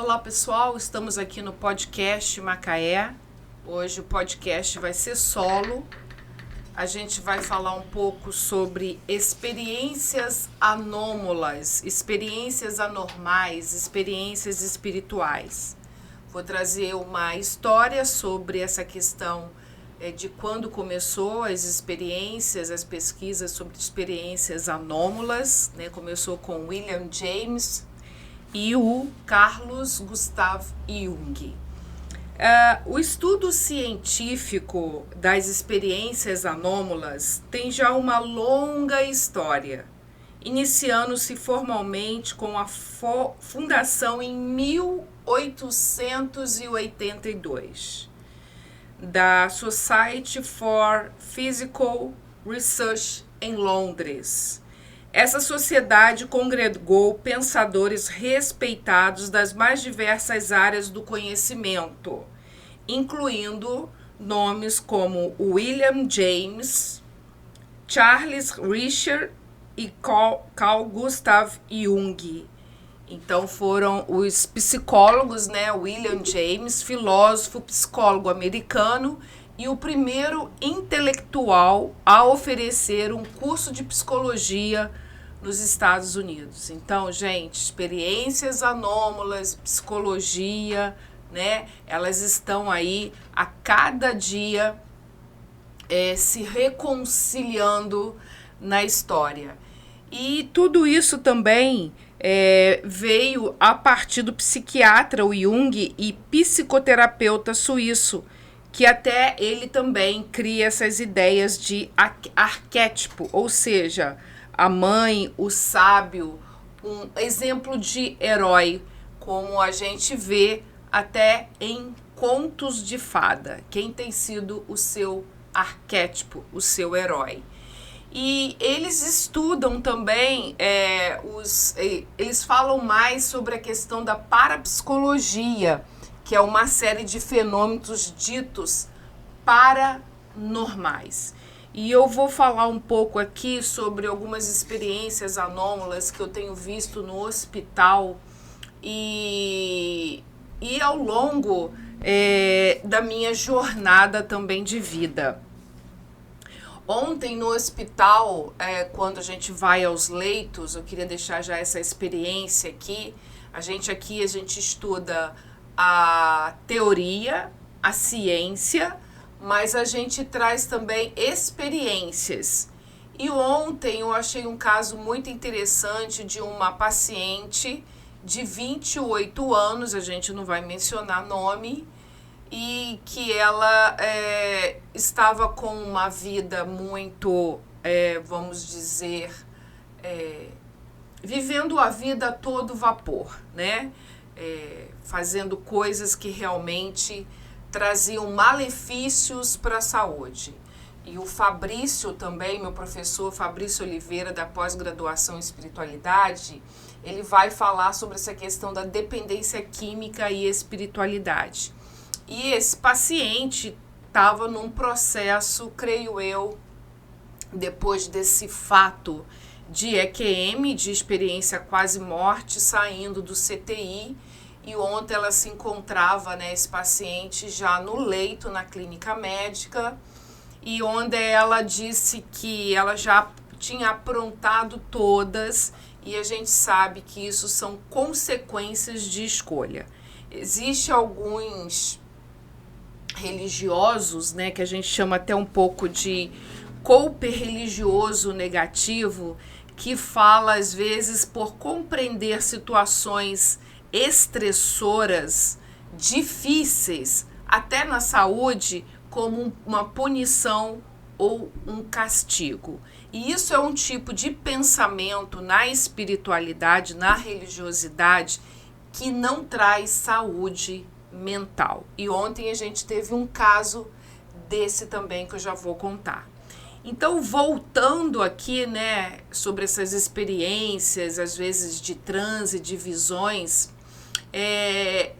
Olá pessoal, estamos aqui no podcast Macaé. Hoje o podcast vai ser solo. A gente vai falar um pouco sobre experiências anômalas, experiências anormais, experiências espirituais. Vou trazer uma história sobre essa questão de quando começou as experiências, as pesquisas sobre experiências anômalas, né? Começou com William James e o Carlos Gustav Jung. O estudo científico das experiências anômalas tem já uma longa história, iniciando-se formalmente com a fundação em 1882 da Society for Physical Research em Londres. Essa sociedade congregou pensadores respeitados das mais diversas áreas do conhecimento, incluindo nomes como William James, Charles Richard e Carl Gustav Jung. Então foram os psicólogos, né? William James, filósofo, psicólogo americano, e o primeiro intelectual a oferecer um curso de psicologia nos Estados Unidos. Então, gente, experiências anômalas, psicologia, né? Elas estão aí a cada dia se reconciliando na história. E tudo isso também veio a partir do psiquiatra, o Jung, e psicoterapeuta suíço, que até ele também cria essas ideias de arquétipo, ou seja, a mãe, o sábio, um exemplo de herói, como a gente vê até em contos de fada. Quem tem sido o seu arquétipo, o seu herói? E eles estudam também, eles falam mais sobre a questão da parapsicologia, que é uma série de fenômenos ditos paranormais. E eu vou falar um pouco aqui sobre algumas experiências anômalas que eu tenho visto no hospital e ao longo da minha jornada também de vida. Ontem no hospital, quando a gente vai aos leitos, eu queria deixar já essa experiência aqui. A gente estuda a teoria, a ciência, mas a gente traz também experiências. E ontem eu achei um caso muito interessante de uma paciente de 28 anos, a gente não vai mencionar nome, e que ela estava com uma vida muito, vamos dizer, vivendo a vida a todo vapor, né? Fazendo coisas que realmente traziam malefícios para a saúde. E o Fabrício também, meu professor Fabrício Oliveira, da pós-graduação em espiritualidade, ele vai falar sobre essa questão da dependência química e espiritualidade. E esse paciente estava num processo, creio eu, depois desse fato de EQM, de experiência quase morte, saindo do CTI, e ontem ela se encontrava, né, esse paciente já no leito, na clínica médica, e onde ela disse que ela já tinha aprontado todas, e a gente sabe que isso são consequências de escolha. Existem alguns religiosos, né, que a gente chama até um pouco de cope religioso negativo, que fala às vezes por compreender situações estressoras, difíceis, até na saúde, como uma punição ou um castigo. E isso é um tipo de pensamento na espiritualidade, na religiosidade, que não traz saúde mental. E ontem a gente teve um caso desse também que eu já vou contar. Então, voltando aqui, né, sobre essas experiências, às vezes de transe, de visões,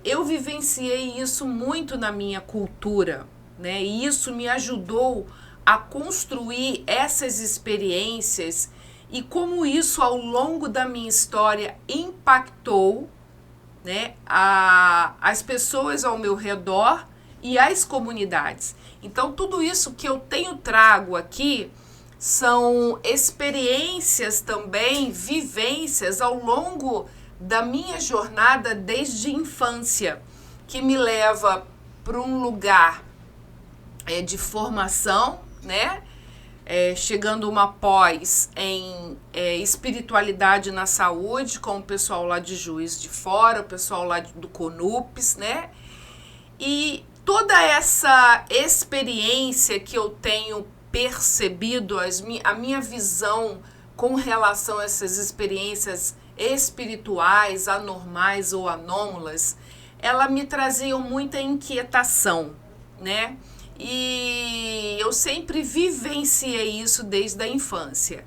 eu vivenciei isso muito na minha cultura, né, e isso me ajudou a construir essas experiências e como isso ao longo da minha história impactou né, as pessoas ao meu redor e as comunidades. Então, tudo isso que eu trago aqui são experiências também, vivências ao longo da minha jornada desde a infância, que me leva para um lugar de formação, né? Chegando uma pós em espiritualidade na saúde, com o pessoal lá de Juiz de Fora, o pessoal lá do CONUPES, né? E toda essa experiência que eu tenho percebido, a minha visão com relação a essas experiências espirituais, anormais ou anômalas, ela me trazia muita inquietação, né? E eu sempre vivenciei isso desde a infância.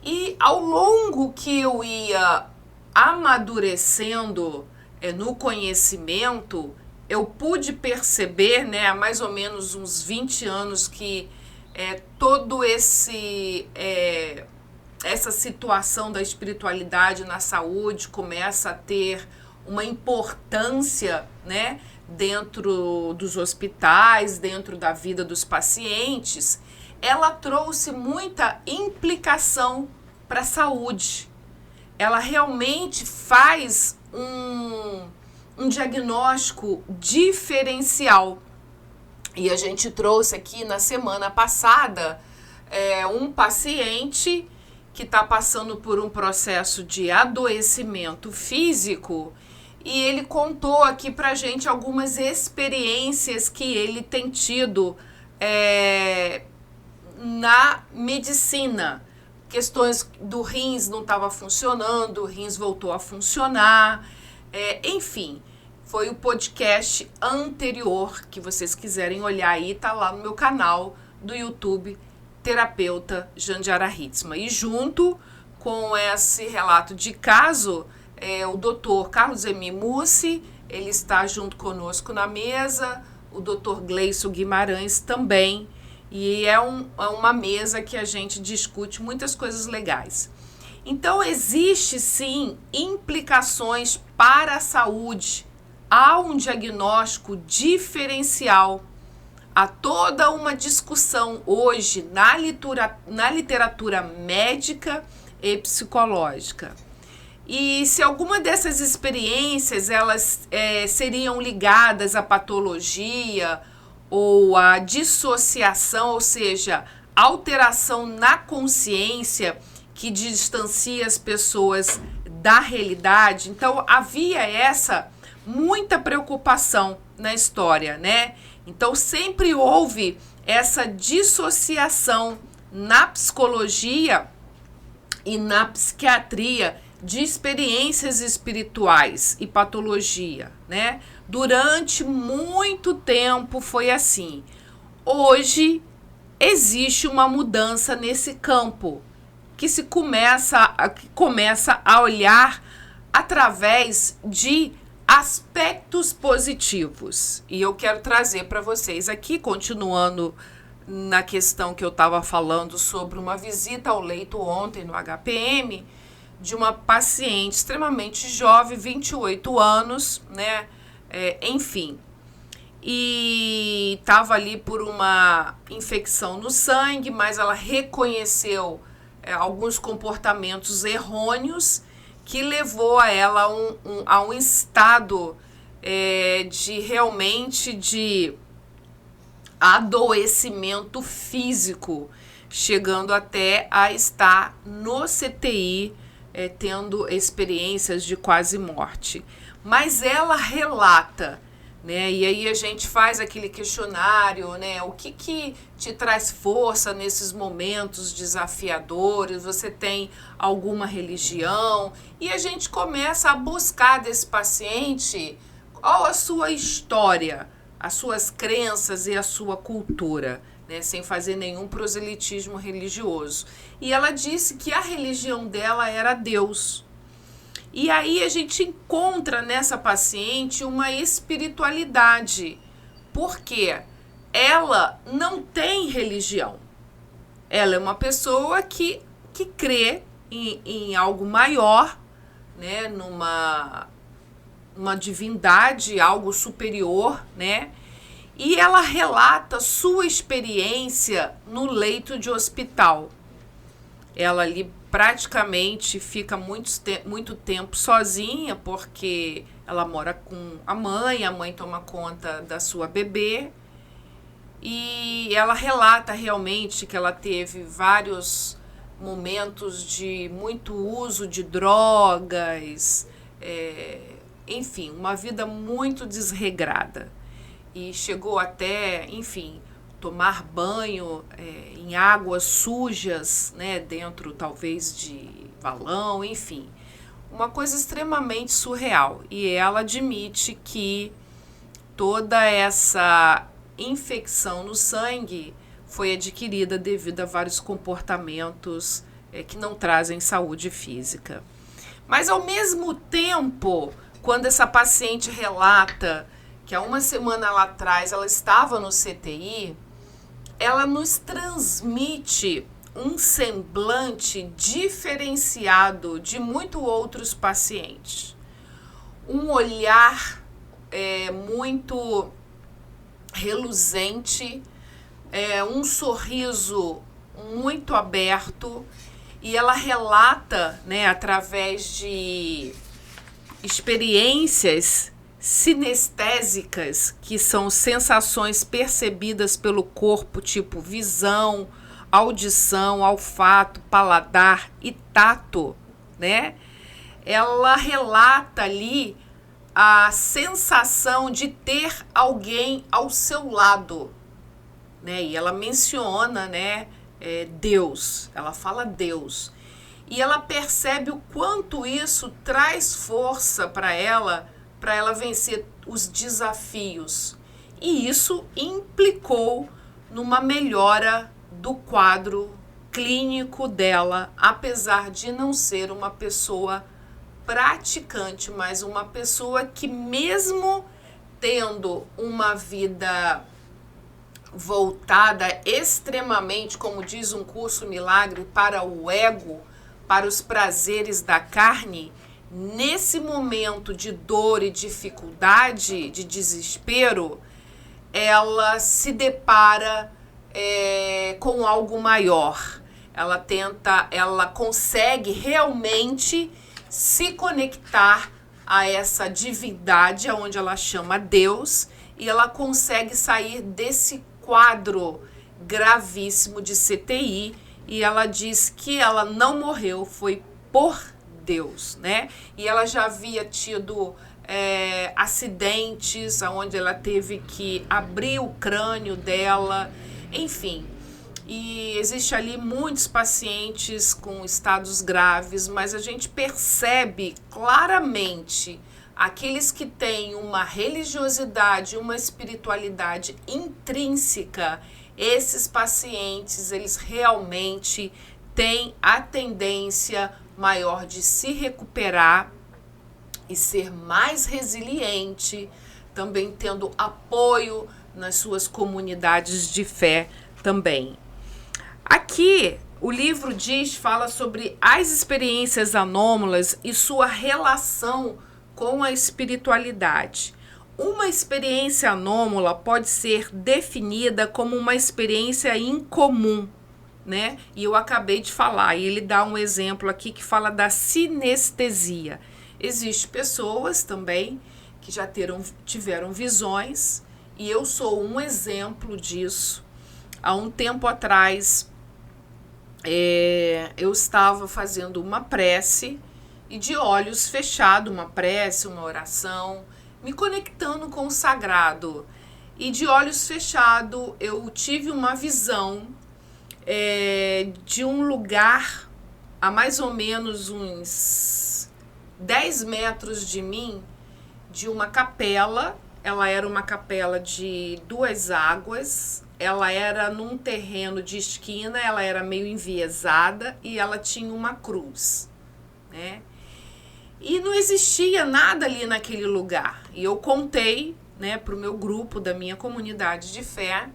E ao longo que eu ia amadurecendo no conhecimento, eu pude perceber, né, há mais ou menos uns 20 anos que todo essa situação da espiritualidade na saúde começa a ter uma importância, né, dentro dos hospitais, dentro da vida dos pacientes. Ela trouxe muita implicação para a saúde. Ela realmente faz um diagnóstico diferencial. E a gente trouxe aqui na semana passada um paciente que está passando por um processo de adoecimento físico, e ele contou aqui pra gente algumas experiências que ele tem tido na medicina. Questões do rins não estava funcionando, o rins voltou a funcionar, enfim, foi o podcast anterior, que vocês quiserem olhar aí, tá lá no meu canal do YouTube, Terapeuta Jandiara Hitzman. E junto com esse relato de caso, o doutor Carlos Emi Mussi, ele está junto conosco na mesa, o doutor Gleison Guimarães também, e é uma mesa que a gente discute muitas coisas legais. Então, existe sim implicações para a saúde, há um diagnóstico diferencial, há toda uma discussão hoje na literatura médica e psicológica. E se alguma dessas experiências elas seriam ligadas à patologia ou à dissociação, ou seja, alteração na consciência que distancia as pessoas da realidade, então havia muita preocupação na história, né? Então sempre houve essa dissociação na psicologia e na psiquiatria de experiências espirituais e patologia, né? Durante muito tempo foi assim. Hoje existe uma mudança nesse campo, que começa a olhar através de aspectos positivos. E eu quero trazer para vocês aqui, continuando na questão que eu estava falando sobre uma visita ao leito ontem no HPM, de uma paciente extremamente jovem, 28 anos, né? Enfim. E estava ali por uma infecção no sangue, mas ela reconheceu alguns comportamentos errôneos que levou a ela a um estado de adoecimento físico, chegando até a estar no CTI, tendo experiências de quase morte. Mas ela relata, né? E aí a gente faz aquele questionário, né? O que te traz força nesses momentos desafiadores? Você tem alguma religião? E a gente começa a buscar desse paciente qual a sua história, as suas crenças e a sua cultura, né? Sem fazer nenhum proselitismo religioso. E ela disse que a religião dela era Deus. E aí a gente encontra nessa paciente uma espiritualidade, porque ela não tem religião. Ela é uma pessoa que crê em algo maior, né, uma divindade, algo superior, né? E ela relata sua experiência no leito de hospital. Ela ali praticamente fica muito tempo sozinha, porque ela mora com a mãe toma conta da sua bebê. E ela relata realmente que ela teve vários momentos de muito uso de drogas, enfim, uma vida muito desregrada. E chegou até, enfim, tomar banho em águas sujas, né, dentro talvez de valão, enfim. Uma coisa extremamente surreal. E ela admite que toda essa infecção no sangue foi adquirida devido a vários comportamentos que não trazem saúde física. Mas, ao mesmo tempo, quando essa paciente relata que há uma semana lá atrás ela estava no CTI, ela nos transmite um semblante diferenciado de muitos outros pacientes. Um olhar muito reluzente, um sorriso muito aberto, e ela relata, né, através de experiências sinestésicas, que são sensações percebidas pelo corpo, tipo visão, audição, olfato, paladar e tato, né? Ela relata ali a sensação de ter alguém ao seu lado, né? E ela menciona, né, Deus, ela fala Deus. E ela percebe o quanto isso traz força para ela vencer os desafios. E isso implicou numa melhora do quadro clínico dela, apesar de não ser uma pessoa praticante, mas uma pessoa que, mesmo tendo uma vida voltada extremamente, como diz um curso milagre, para o ego, para os prazeres da carne, nesse momento de dor e dificuldade, de desespero, ela se depara com algo maior. Ela consegue realmente se conectar a essa divindade, onde ela chama Deus, e ela consegue sair desse quadro gravíssimo de CTI, e ela diz que ela não morreu, foi por Deus, né? E ela já havia tido acidentes onde ela teve que abrir o crânio dela, enfim. E existe ali muitos pacientes com estados graves, mas a gente percebe claramente aqueles que têm uma religiosidade, uma espiritualidade intrínseca. Esses pacientes, eles realmente têm a tendência maior de se recuperar e ser mais resiliente, também tendo apoio nas suas comunidades de fé também. Aqui o livro fala sobre as experiências anômalas e sua relação com a espiritualidade. Uma experiência anômala pode ser definida como uma experiência incomum, né? E eu acabei de falar, e ele dá um exemplo aqui que fala da sinestesia. Existem pessoas também que já tiveram visões, e eu sou um exemplo disso. Há um tempo atrás, eu estava fazendo uma prece, e de olhos fechados, uma prece, uma oração, me conectando com o sagrado. E de olhos fechados, eu tive uma visão de um lugar a mais ou menos uns 10 metros de mim, de uma capela. Ela era uma capela de 2 águas, ela era num terreno de esquina, ela era meio enviesada e ela tinha uma cruz, né? E não existia nada ali naquele lugar. E eu contei, né, para o meu grupo da minha comunidade de fé.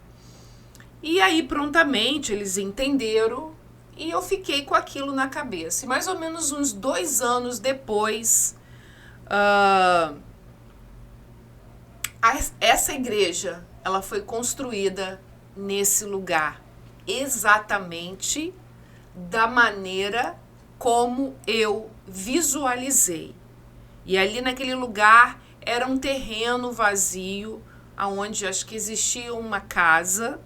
E aí, prontamente, eles entenderam e eu fiquei com aquilo na cabeça. E mais ou menos uns 2 anos depois, essa igreja, ela foi construída nesse lugar, exatamente da maneira como eu visualizei. E ali naquele lugar era um terreno vazio, onde acho que existia uma casa,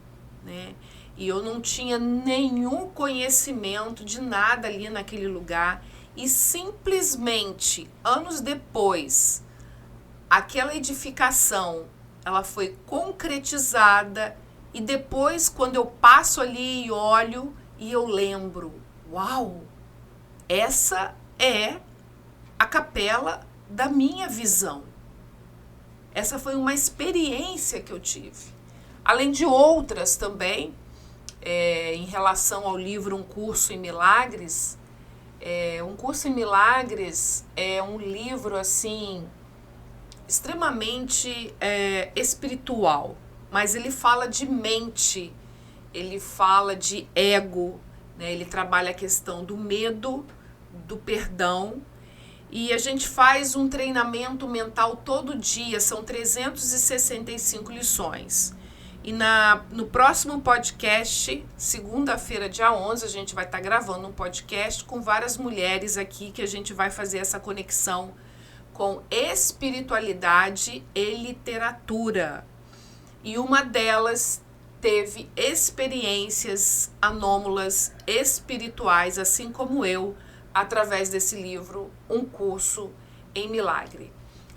né? E eu não tinha nenhum conhecimento de nada ali naquele lugar. E simplesmente, anos depois, aquela edificação, ela foi concretizada. E depois, quando eu passo ali e olho, e eu lembro, uau, essa é a capela da minha visão. Essa foi uma experiência que eu tive. Além de outras também, em relação ao livro Um Curso em Milagres. Um Curso em Milagres é um livro assim extremamente espiritual, mas ele fala de mente, ele fala de ego, né? Ele trabalha a questão do medo, do perdão. E a gente faz um treinamento mental todo dia, são 365 lições. E no próximo podcast, segunda-feira, dia 11, a gente vai estar gravando um podcast com várias mulheres aqui, que a gente vai fazer essa conexão com espiritualidade e literatura. E uma delas teve experiências anômalas espirituais, assim como eu, através desse livro, Um Curso em Milagre.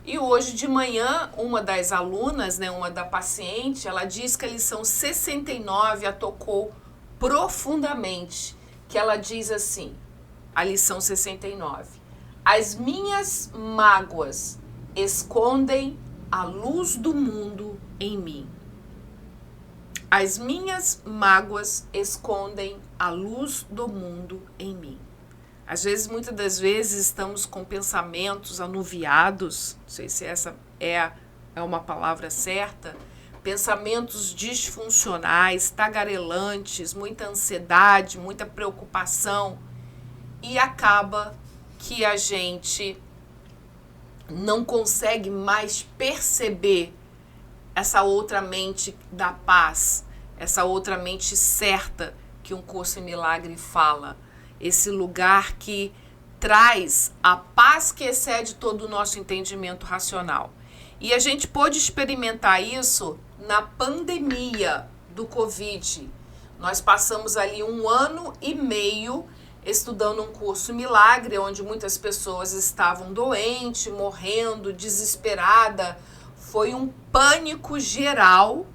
E hoje de manhã, uma das alunas, né, uma da paciente, ela diz que a lição 69 a tocou profundamente, que ela diz assim, a lição 69, as minhas mágoas escondem a luz do mundo em mim. As minhas mágoas escondem a luz do mundo em mim. Às vezes, muitas das vezes, estamos com pensamentos anuviados, não sei se essa é uma palavra certa, pensamentos disfuncionais, tagarelantes, muita ansiedade, muita preocupação, e acaba que a gente não consegue mais perceber essa outra mente da paz, essa outra mente certa que um curso em milagre fala. Esse lugar que traz a paz que excede todo o nosso entendimento racional. E a gente pôde experimentar isso na pandemia do Covid. Nós passamos ali 1 ano e meio estudando um curso milagre, onde muitas pessoas estavam doentes, morrendo, desesperadas. Foi um pânico geral.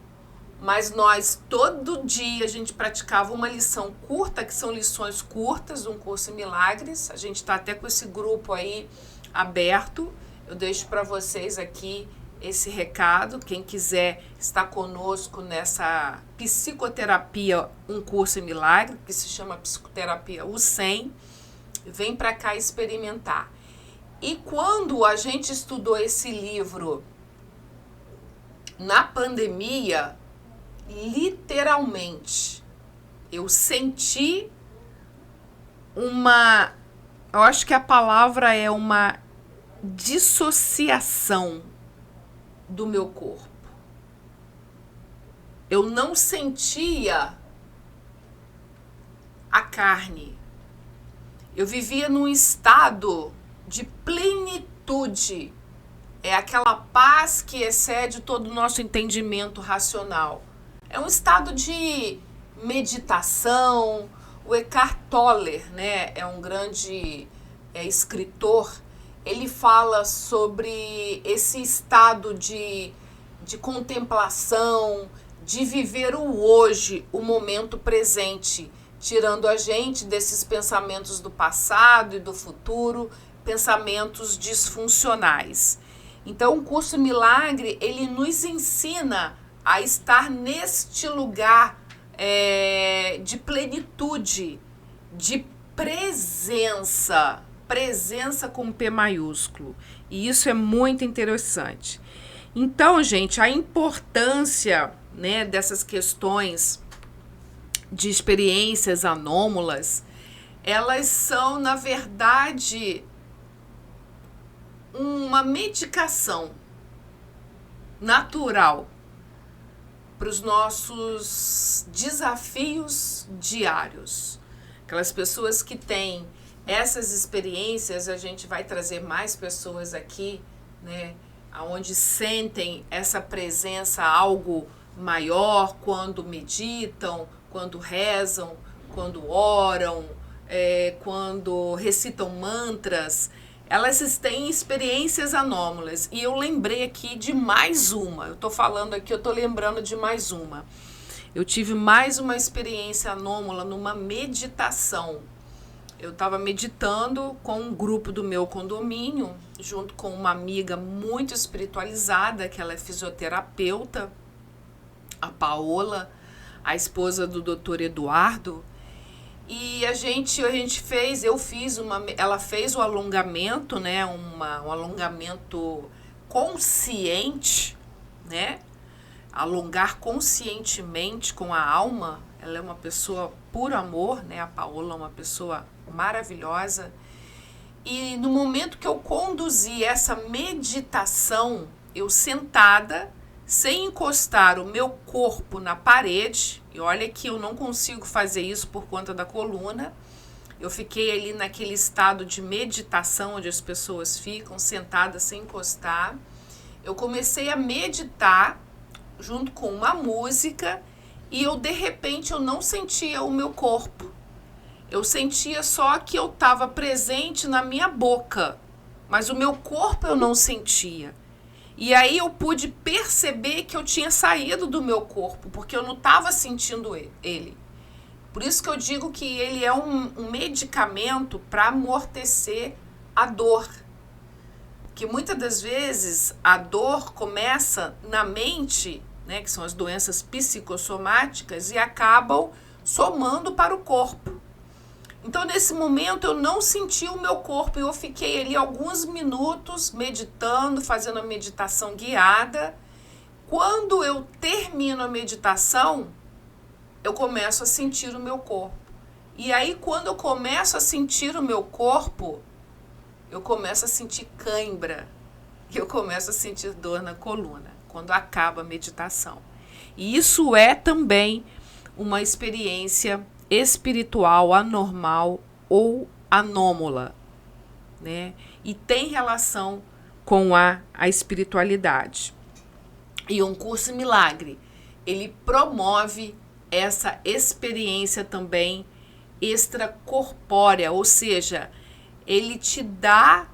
Mas nós, todo dia, a gente praticava uma lição curta, que são lições curtas, um curso em milagres. A gente está até com esse grupo aí aberto. Eu deixo para vocês aqui esse recado. Quem quiser estar conosco nessa psicoterapia, um curso em milagre, que se chama Psicoterapia U100, vem para cá experimentar. E quando a gente estudou esse livro na pandemia, literalmente, eu senti eu acho que a palavra é uma dissociação do meu corpo. Eu não sentia a carne. Eu vivia num estado de plenitude. É aquela paz que excede todo o nosso entendimento racional. É um estado de meditação. O Eckhart Tolle, né, é um grande escritor. Ele fala sobre esse estado de contemplação, de viver o hoje, o momento presente, tirando a gente desses pensamentos do passado e do futuro, pensamentos disfuncionais. Então, o curso Milagre, ele nos ensina a estar neste lugar de plenitude, de presença com P maiúsculo. E isso é muito interessante. Então, gente, a importância, né, dessas questões de experiências anômalas, elas são, na verdade, uma medicação natural para os nossos desafios diários. Aquelas pessoas que têm essas experiências, a gente vai trazer mais pessoas aqui, né, onde sentem essa presença, algo maior, quando meditam, quando rezam, quando oram, quando recitam mantras. Elas têm experiências anômalas. E eu lembrei aqui de mais uma. Eu estou falando aqui, eu estou lembrando de mais uma. Eu tive mais uma experiência anômala numa meditação. Eu estava meditando com um grupo do meu condomínio, junto com uma amiga muito espiritualizada, que ela é fisioterapeuta, a Paola, a esposa do Dr. Eduardo. E ela fez o alongamento, né, um alongamento consciente, né, alongar conscientemente com a alma. Ela é uma pessoa puro amor, né, a Paola é uma pessoa maravilhosa. E no momento que eu conduzi essa meditação, eu sentada, sem encostar o meu corpo na parede, e olha que eu não consigo fazer isso por conta da coluna, eu fiquei ali naquele estado de meditação, onde as pessoas ficam sentadas sem encostar. Eu comecei a meditar junto com uma música e de repente eu não sentia o meu corpo. Eu sentia só que eu estava presente na minha boca, mas o meu corpo eu não sentia. E aí eu pude perceber que eu tinha saído do meu corpo, porque eu não estava sentindo ele. Por isso que eu digo que ele é um medicamento para amortecer a dor. Que muitas das vezes a dor começa na mente, né, que são as doenças psicossomáticas, e acabam somando para o corpo. Então, nesse momento, eu não senti o meu corpo. Eu fiquei ali alguns minutos meditando, fazendo a meditação guiada. Quando eu termino a meditação, eu começo a sentir o meu corpo. E aí, quando eu começo a sentir o meu corpo, eu começo a sentir cãibra. Eu começo a sentir dor na coluna, quando acaba a meditação. E isso é também uma experiência espiritual anormal ou anômala, né? E tem relação com a espiritualidade. E um curso milagre, ele promove essa experiência também extracorpórea, ou seja, ele te dá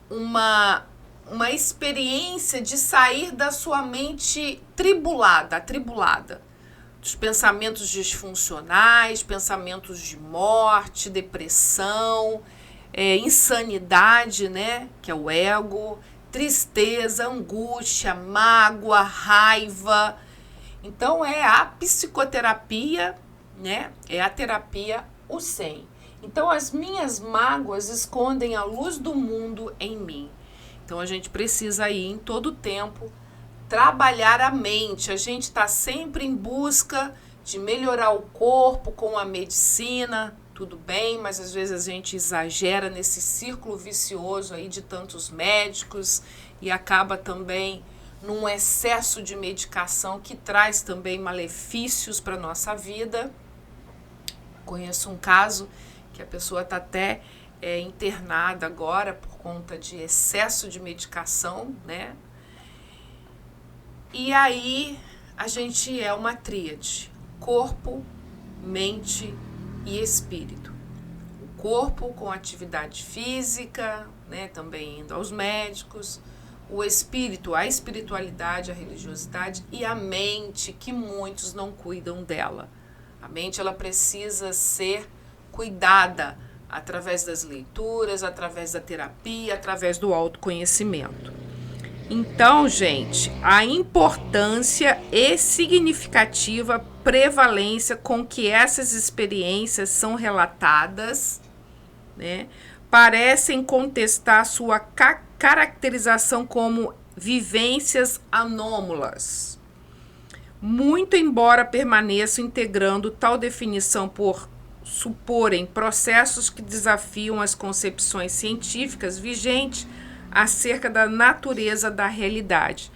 uma experiência de sair da sua mente atribulada, dos pensamentos disfuncionais, pensamentos de morte, depressão, insanidade, né, que é o ego, tristeza, angústia, mágoa, raiva. Então é a psicoterapia, né, é a terapia o 100. Então as minhas mágoas escondem a luz do mundo em mim. Então a gente precisa aí em todo tempo trabalhar a mente. A gente está sempre em busca de melhorar o corpo com a medicina, tudo bem, mas às vezes a gente exagera nesse círculo vicioso aí de tantos médicos e acaba também num excesso de medicação que traz também malefícios para a nossa vida. Conheço um caso que a pessoa está até internada agora por conta de excesso de medicação, né? E aí a gente é uma tríade: corpo, mente e espírito. O corpo com atividade física, né, também indo aos médicos. O espírito, a espiritualidade, a religiosidade, e a mente, que muitos não cuidam dela. A mente, ela precisa ser cuidada através das leituras, através da terapia, através do autoconhecimento. Então, gente, a importância e significativa prevalência com que essas experiências são relatadas, né, parecem contestar sua caracterização como vivências anômalas. Muito embora permaneçam integrando tal definição por suporem processos que desafiam as concepções científicas vigentes, acerca da natureza da realidade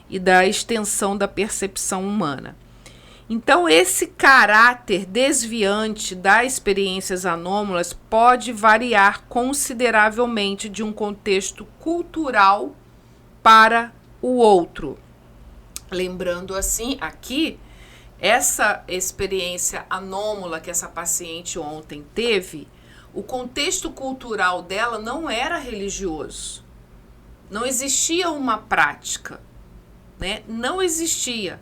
e da extensão da percepção humana. Então, esse caráter desviante das experiências anômalas pode variar consideravelmente de um contexto cultural para o outro. Lembrando assim, aqui, essa experiência anômala que essa paciente ontem teve, o contexto cultural dela não era religioso. Não existia uma prática, né? Não existia.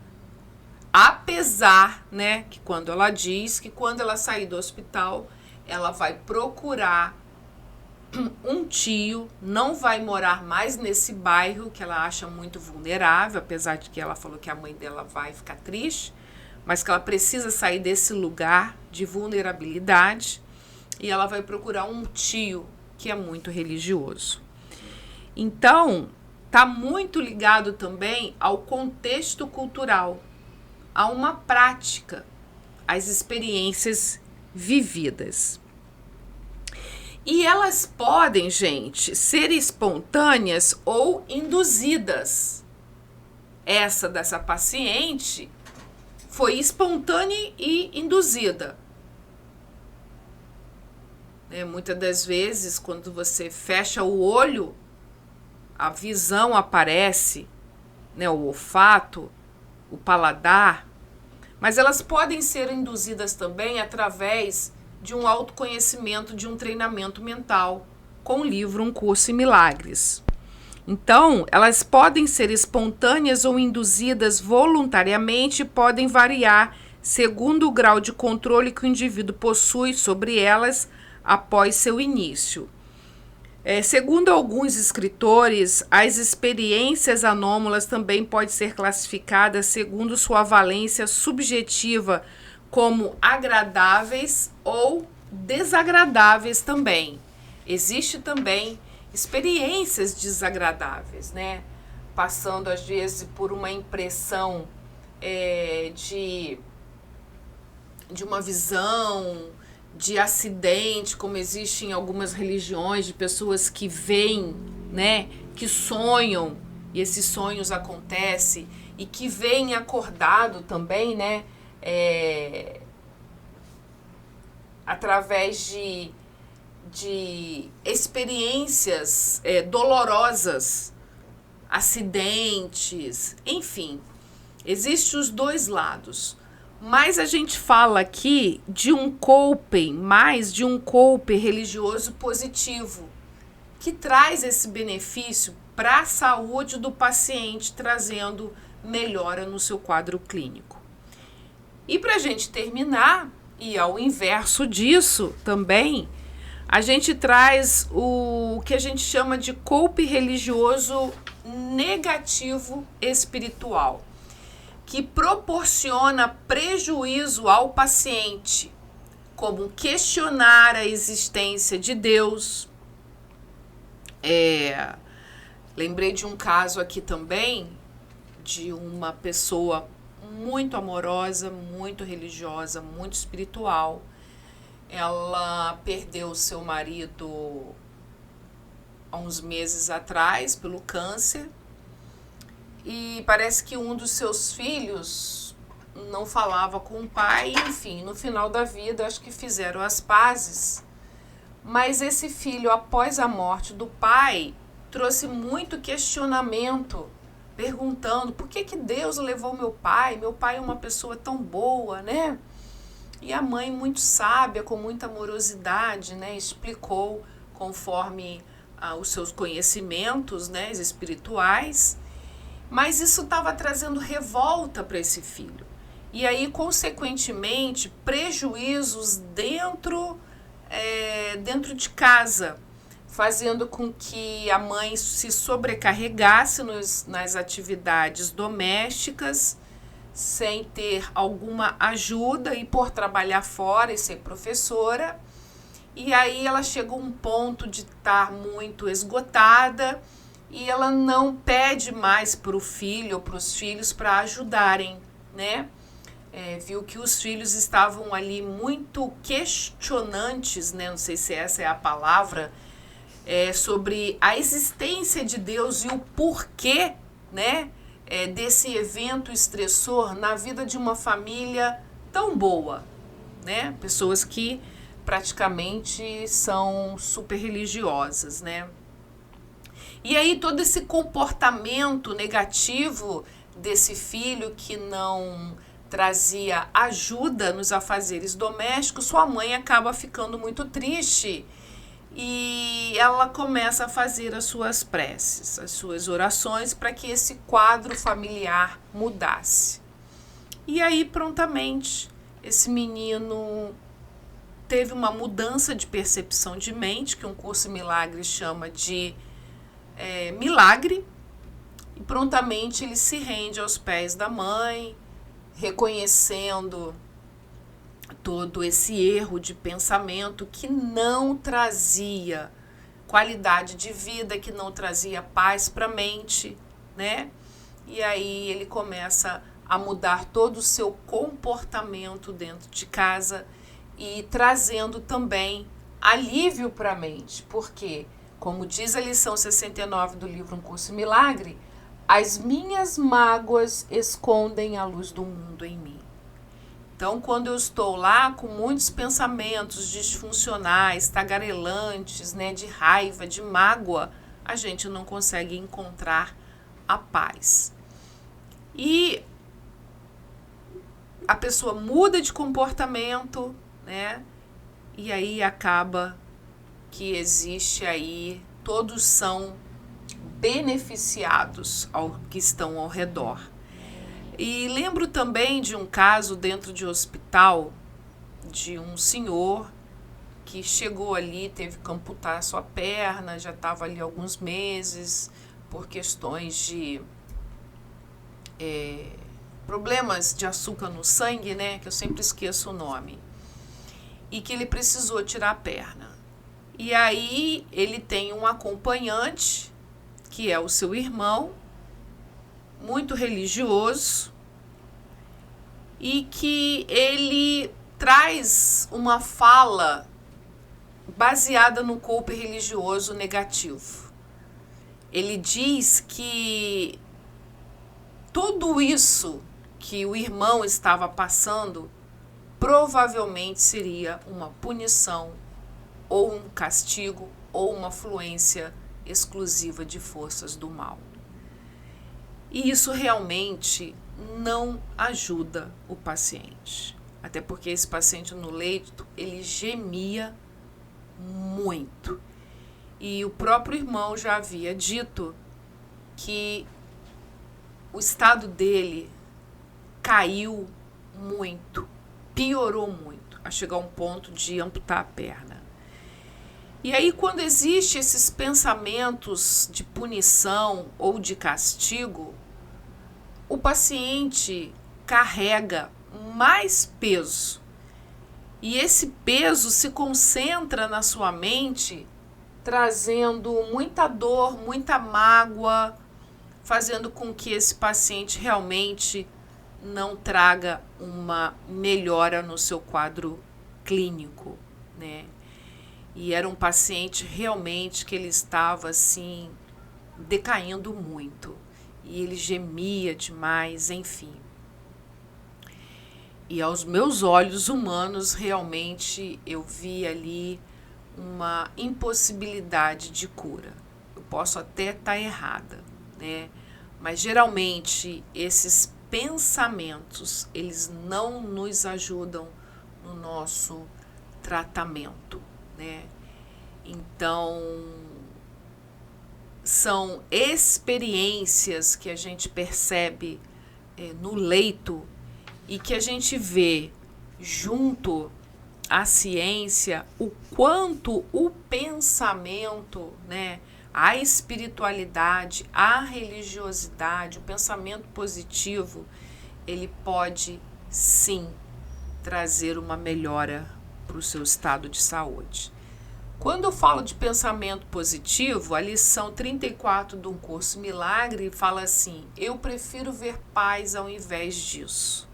Apesar, né, que quando ela diz que quando ela sair do hospital, ela vai procurar um tio, não vai morar mais nesse bairro que ela acha muito vulnerável, apesar de que ela falou que a mãe dela vai ficar triste, mas que ela precisa sair desse lugar de vulnerabilidade e ela vai procurar um tio que é muito religioso. Então, está muito ligado também ao contexto cultural, a uma prática, às experiências vividas. E elas podem, gente, ser espontâneas ou induzidas. Essa dessa paciente foi espontânea e induzida. Muitas das vezes, quando você fecha o olho, a visão aparece, o olfato, o paladar, mas elas podem ser induzidas também através de um autoconhecimento, de um treinamento mental, com o livro Um Curso em Milagres. Então, elas podem ser espontâneas ou induzidas voluntariamente e podem variar segundo o grau de controle que o indivíduo possui sobre elas após seu início. Segundo alguns escritores, as experiências anômalas também podem ser classificadas segundo sua valência subjetiva como agradáveis ou desagradáveis também. Existe também experiências desagradáveis, passando às vezes por uma impressão de uma visão de acidente, como existe em algumas religiões, de pessoas que veem, que sonham, e esses sonhos acontecem, e que veem acordado também, através de experiências dolorosas, acidentes, enfim, existem os dois lados. Mas a gente fala aqui de um coping, mais de um coping religioso positivo, que traz esse benefício para a saúde do paciente, trazendo melhora no seu quadro clínico. E para a gente terminar, e ao inverso disso também, a gente traz o que a gente chama de coping religioso negativo espiritual, que proporciona prejuízo ao paciente, como questionar a existência de Deus. Lembrei de um caso aqui também, de uma pessoa muito amorosa, muito religiosa, muito espiritual. Ela perdeu seu marido há uns meses atrás pelo câncer. E parece que um dos seus filhos não falava com o pai, enfim, no final da vida acho que fizeram as pazes. Mas esse filho, após a morte do pai, trouxe muito questionamento, perguntando por que Deus levou meu pai? Meu pai é uma pessoa tão boa, E a mãe, muito sábia, com muita amorosidade, explicou conforme os seus conhecimentos, espirituais. Mas isso estava trazendo revolta para esse filho. E aí, consequentemente, prejuízos dentro de casa, fazendo com que a mãe se sobrecarregasse nas atividades domésticas, sem ter alguma ajuda e por trabalhar fora e ser professora. E aí ela chegou a um ponto de estar muito esgotada, e ela não pede mais para o filho ou para os filhos para ajudarem, viu que os filhos estavam ali muito questionantes, não sei se essa é a palavra, sobre a existência de Deus e o porquê, né, desse evento estressor na vida de uma família tão boa, né? Pessoas que praticamente são super religiosas, né? E aí todo esse comportamento negativo desse filho que não trazia ajuda nos afazeres domésticos, sua mãe acaba ficando muito triste e ela começa a fazer as suas preces, as suas orações para que esse quadro familiar mudasse. E aí prontamente esse menino teve uma mudança de percepção de mente, que um curso em milagres chama de milagre, e prontamente ele se rende aos pés da mãe, reconhecendo todo esse erro de pensamento que não trazia qualidade de vida, que não trazia paz para a mente, né? E aí ele começa a mudar todo o seu comportamento dentro de casa e trazendo também alívio para a mente, porque, como diz a lição 69 do livro Um Curso em Milagre, as minhas mágoas escondem a luz do mundo em mim. Então, quando eu estou lá com muitos pensamentos disfuncionais, tagarelantes, né, de raiva, de mágoa, a gente não consegue encontrar a paz. E a pessoa muda de comportamento, né? E aí acaba que existe aí, todos são beneficiados ao que estão ao redor. E lembro também de um caso dentro de hospital de um senhor que chegou ali, teve que amputar a sua perna, já estava ali alguns meses por questões de problemas de açúcar no sangue, né, que eu sempre esqueço o nome, e que ele precisou tirar a perna. E aí ele tem um acompanhante, que é o seu irmão, muito religioso, e que ele traz uma fala baseada no culto religioso negativo. Ele diz que tudo isso que o irmão estava passando provavelmente seria uma punição ou um castigo ou uma fluência exclusiva de forças do mal. E isso realmente não ajuda o paciente. Até porque esse paciente no leito, ele gemia muito. E o próprio irmão já havia dito que o estado dele caiu muito, piorou muito, a chegar a um ponto de amputar a perna. E aí, quando existem esses pensamentos de punição ou de castigo, o paciente carrega mais peso. E esse peso se concentra na sua mente, trazendo muita dor, muita mágoa, fazendo com que esse paciente realmente não traga uma melhora no seu quadro clínico, né? E era um paciente realmente que ele estava assim decaindo muito e ele gemia demais, enfim. E aos meus olhos humanos realmente eu vi ali uma impossibilidade de cura. Eu posso até estar errada, né? Mas geralmente esses pensamentos, eles não nos ajudam no nosso tratamento, né? Então, são experiências que a gente percebe no leito e que a gente vê junto à ciência o quanto o pensamento, né, a espiritualidade, a religiosidade, o pensamento positivo, ele pode sim trazer uma melhora para o seu estado de saúde. Quando eu falo de pensamento positivo, a lição 34 do Curso Milagre fala assim: eu prefiro ver paz ao invés disso.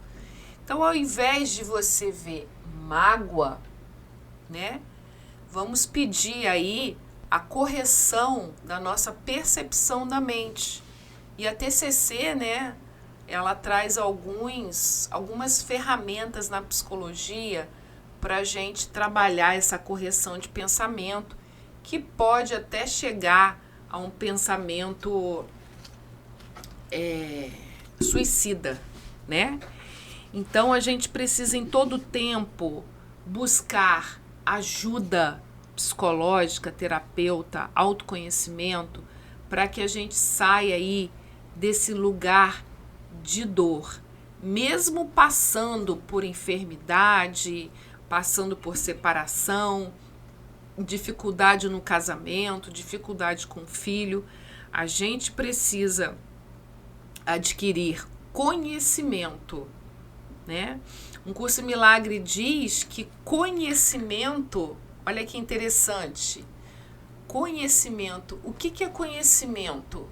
Então, ao invés de você ver mágoa, né, vamos pedir aí a correção da nossa percepção da mente. E a TCC, né, ela traz algumas ferramentas na psicologia para a gente trabalhar essa correção de pensamento, que pode até chegar a um pensamento suicida, né? Então a gente precisa em todo tempo buscar ajuda psicológica, terapeuta, autoconhecimento, para que a gente saia aí desse lugar de dor, mesmo passando por enfermidade, passando por separação, dificuldade no casamento, dificuldade com o filho. A gente precisa adquirir conhecimento, né? Um Curso em Milagre diz que conhecimento, olha que interessante, conhecimento, o que é conhecimento?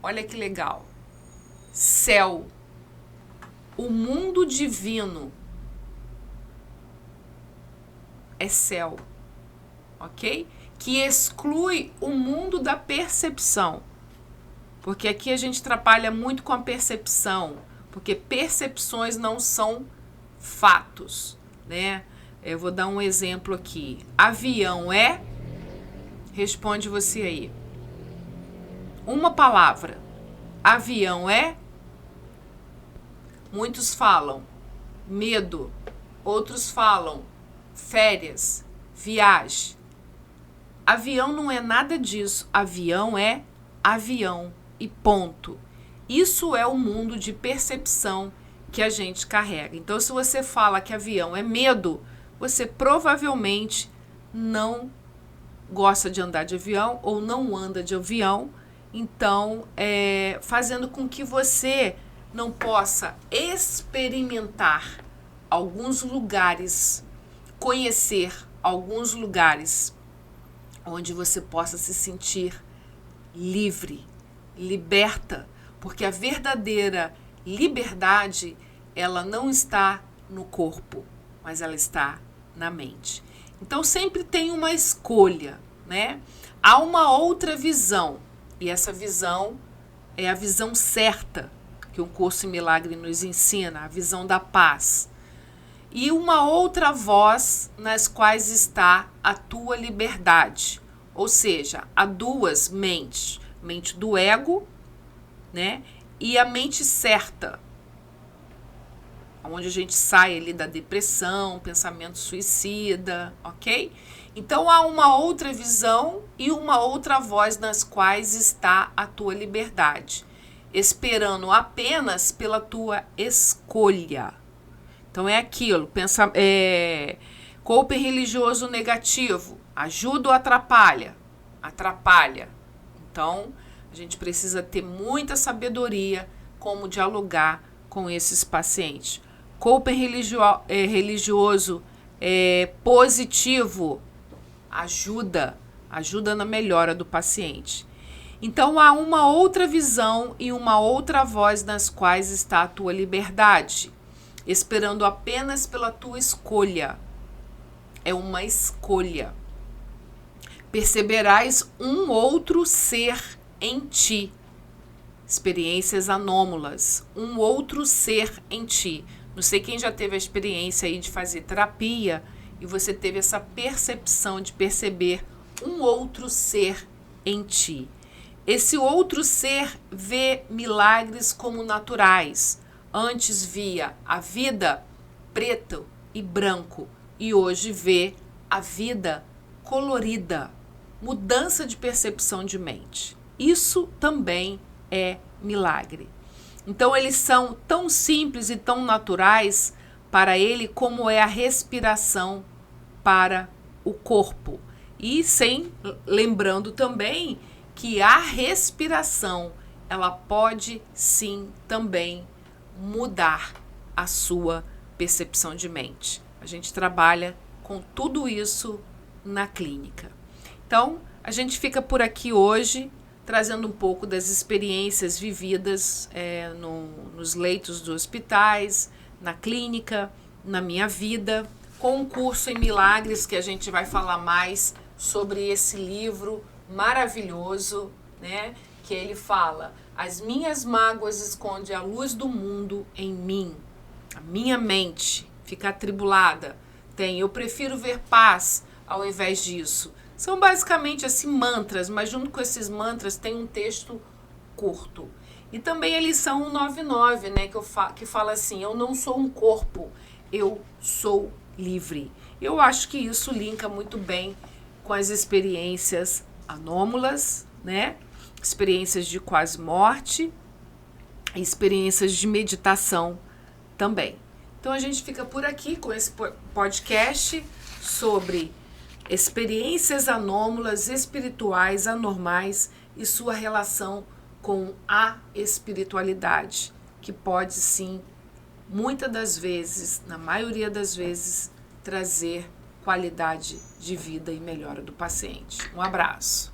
Olha que legal, céu, o mundo divino é céu, ok? Que exclui o mundo da percepção, porque aqui a gente trabalha muito com a percepção, porque percepções não são fatos, né? Eu vou dar um exemplo aqui. Avião é? Responde você aí. Uma palavra. Avião é? Muitos falam medo, outros falam férias, viagem. Avião não é nada disso. Avião é avião e ponto. Isso é o mundo de percepção que a gente carrega. Então, se você fala que avião é medo, você provavelmente não gosta de andar de avião ou não anda de avião. Então, fazendo com que você não possa experimentar alguns lugares, conhecer alguns lugares onde você possa se sentir livre, liberta, porque a verdadeira liberdade, ela não está no corpo, mas ela está na mente. Então sempre tem uma escolha, né? Há uma outra visão, e essa visão é a visão certa que o Curso em Milagre nos ensina, a visão da paz. E uma outra voz nas quais está a tua liberdade. Ou seja, há duas mentes, mente do ego, né? E a mente certa, onde a gente sai ali da depressão, pensamento suicida, ok? Então há uma outra visão e uma outra voz nas quais está a tua liberdade, esperando apenas pela tua escolha. Então é aquilo, coping religioso negativo, ajuda ou atrapalha? Atrapalha. Então a gente precisa ter muita sabedoria como dialogar com esses pacientes. Coping religioso positivo ajuda na melhora do paciente. Então há uma outra visão e uma outra voz nas quais está a tua liberdade, esperando apenas pela tua escolha. É uma escolha. Perceberás um outro ser em ti. Experiências anômalas. Um outro ser em ti. Não sei quem já teve a experiência aí de fazer terapia e você teve essa percepção de perceber um outro ser em ti. Esse outro ser vê milagres como naturais. Antes via a vida preto e branco e hoje vê a vida colorida. Mudança de percepção de mente. Isso também é milagre. Então eles são tão simples e tão naturais para ele como é a respiração para o corpo. E lembrando também que a respiração, ela pode sim também mudar a sua percepção de mente. A gente trabalha com tudo isso na clínica. Então, a gente fica por aqui hoje, trazendo um pouco das experiências vividas nos leitos dos hospitais, na clínica, na minha vida, com um curso em milagres que a gente vai falar mais sobre esse livro maravilhoso, né? Que ele fala: as minhas mágoas escondem a luz do mundo em mim. A minha mente fica atribulada. Eu prefiro ver paz ao invés disso. São basicamente assim mantras, mas junto com esses mantras tem um texto curto. E também a lição 199, né, que fala assim: eu não sou um corpo, eu sou livre. Eu acho que isso linka muito bem com as experiências anômalas, né? Experiências de quase morte, experiências de meditação também. Então a gente fica por aqui com esse podcast sobre experiências anômalas, espirituais, anormais e sua relação com a espiritualidade, que pode sim, muitas das vezes, na maioria das vezes, trazer qualidade de vida e melhora do paciente. Um abraço.